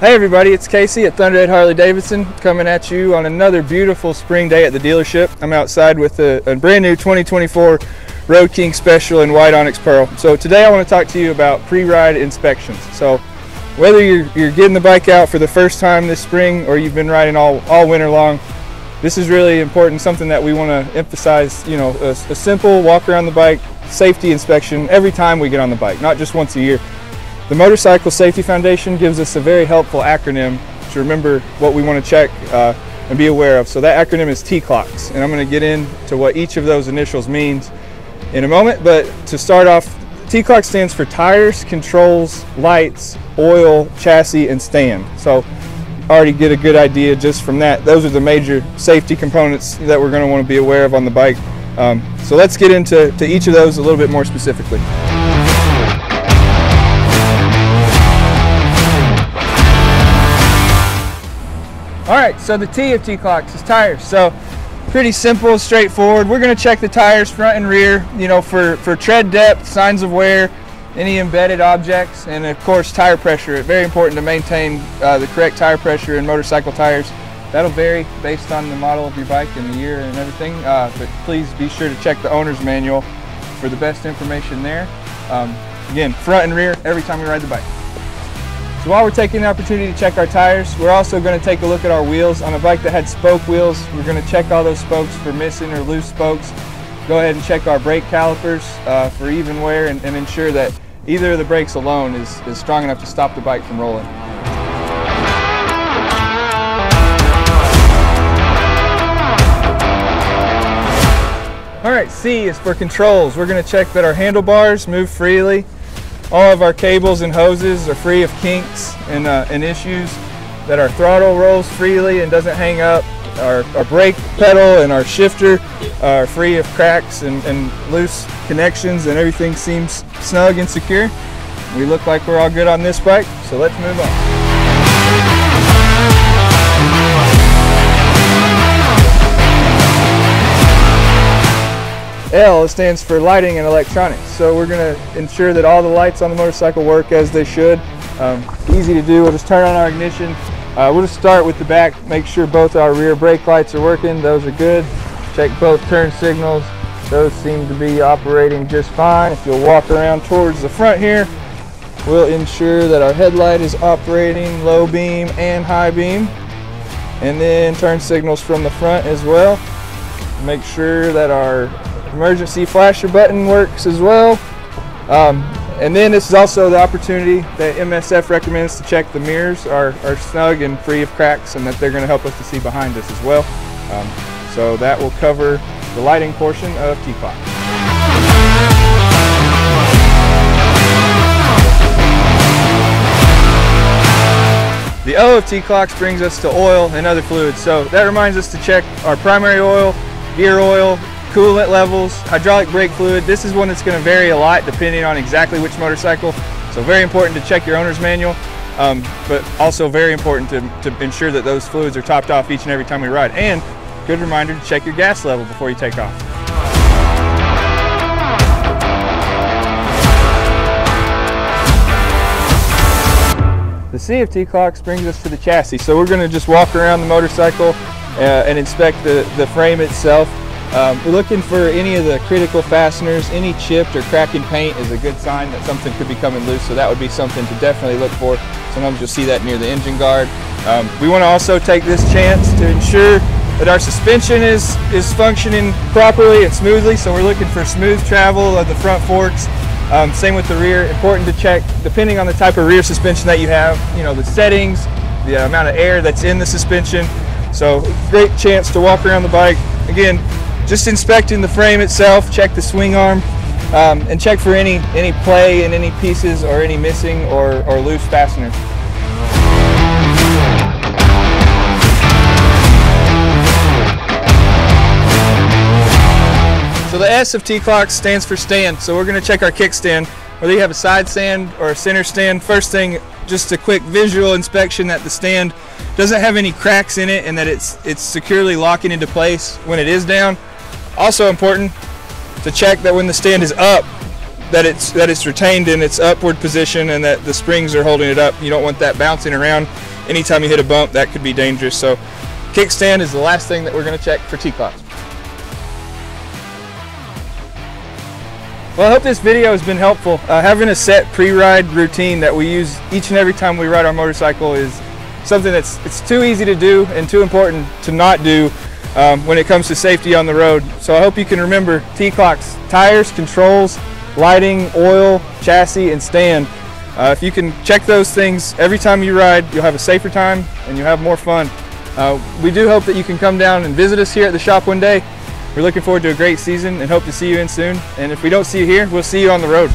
Hey everybody, it's Casey at Thunderhead Harley-Davidson coming at you on another beautiful spring day at the dealership. I'm outside with a brand new 2024 Road King Special in white onyx pearl. So today I want to talk to you about pre-ride inspections. So whether you're getting the bike out for the first time this spring or you've been riding all winter long, this is really important, something that we want to emphasize. You know, a simple walk around the bike safety inspection every time we get on the bike, not just once a year. The Motorcycle Safety Foundation gives us a very helpful acronym to remember what we want to check and be aware of. So that acronym is TCLOCS, and I'm going to get into what each of those initials means in a moment. But to start off, TCLOCS stands for tires, controls, lights, oil, chassis, and stand. So already get a good idea just from that. Those are the major safety components that we're going to want to be aware of on the bike. So let's get into each of those a little bit more specifically. All right, so the T of TCLOCS is tires. So pretty simple, straightforward. We're going to check the tires front and rear, you know, for tread depth, signs of wear, any embedded objects, and of course tire pressure. It's very important to maintain the correct tire pressure in motorcycle tires. That'll vary based on the model of your bike and the year and everything, but please be sure to check the owner's manual for the best information there. Again, front and rear every time we ride the bike. So while we're taking the opportunity to check our tires, we're also going to take a look at our wheels. On a bike that had spoke wheels, we're going to check all those spokes for missing or loose spokes. Go ahead and check our brake calipers for even wear and ensure that either of the brakes alone is strong enough to stop the bike from rolling. All right, C is for controls. We're going to check that our handlebars move freely. All of our cables and hoses are free of kinks and issues, that our throttle rolls freely and doesn't hang up. Our brake pedal and our shifter are free of cracks and loose connections, and everything seems snug and secure. We look like we're all good on this bike, so let's move on. L stands for lighting and electronics. So we're going to ensure that all the lights on the motorcycle work as they should. Easy to do. We'll just turn on our ignition. We'll just start with the back, make sure both our rear brake lights are working. Those are good. Check both turn signals. Those seem to be operating just fine. If you'll walk around towards the front here, we'll ensure that our headlight is operating low beam and high beam. And then turn signals from the front as well. Make sure that our emergency flasher button works as well. And then this is also the opportunity that MSF recommends to check the mirrors are snug and free of cracks, and that they're going to help us to see behind us as well. So that will cover the lighting portion of TCLOCS. The O of TCLOCS brings us to oil and other fluids. So that reminds us to check our primary oil, gear oil, coolant levels, hydraulic brake fluid. This is one that's going to vary a lot depending on exactly which motorcycle. So very important to check your owner's manual, but also very important to ensure that those fluids are topped off each and every time we ride. And good reminder to check your gas level before you take off. The C of TCLOCS brings us to the chassis. So we're going to just walk around the motorcycle and inspect the frame itself. We're looking for any of the critical fasteners. Any chipped or cracking paint is a good sign that something could be coming loose, so that would be something to definitely look for. Sometimes you'll see that near the engine guard. We want to also take this chance to ensure that our suspension is functioning properly and smoothly, so we're looking for smooth travel of the front forks. Same with the rear. Important to check, depending on the type of rear suspension that you have, you know, the settings, the amount of air that's in the suspension. So great chance to walk around the bike. Again, just inspecting the frame itself, check the swing arm, and check for any play in any pieces or any missing or loose fasteners. So the S of TCLOCS stands for stand. So we're going to check our kickstand, whether you have a side stand or a center stand. First thing, just a quick visual inspection that the stand doesn't have any cracks in it and that it's securely locking into place when it is down. Also important to check that when the stand is up, that it's retained in its upward position and that the springs are holding it up. You don't want that bouncing around. anytime you hit a bump, that could be dangerous. So kickstand is the last thing that we're going to check for TCLOCS. Well, I hope this video has been helpful. Having a set pre-ride routine that we use each and every time we ride our motorcycle is something it's too easy to do and too important to not do when it comes to safety on the road. So I hope you can remember TCLOCS: tires, controls, lighting, oil, chassis, and stand. If you can check those things every time you ride, you'll have a safer time and you'll have more fun. We do hope that you can come down and visit us here at the shop one day. We're looking forward to a great season and hope to see you in soon. And if we don't see you here, we'll see you on the road.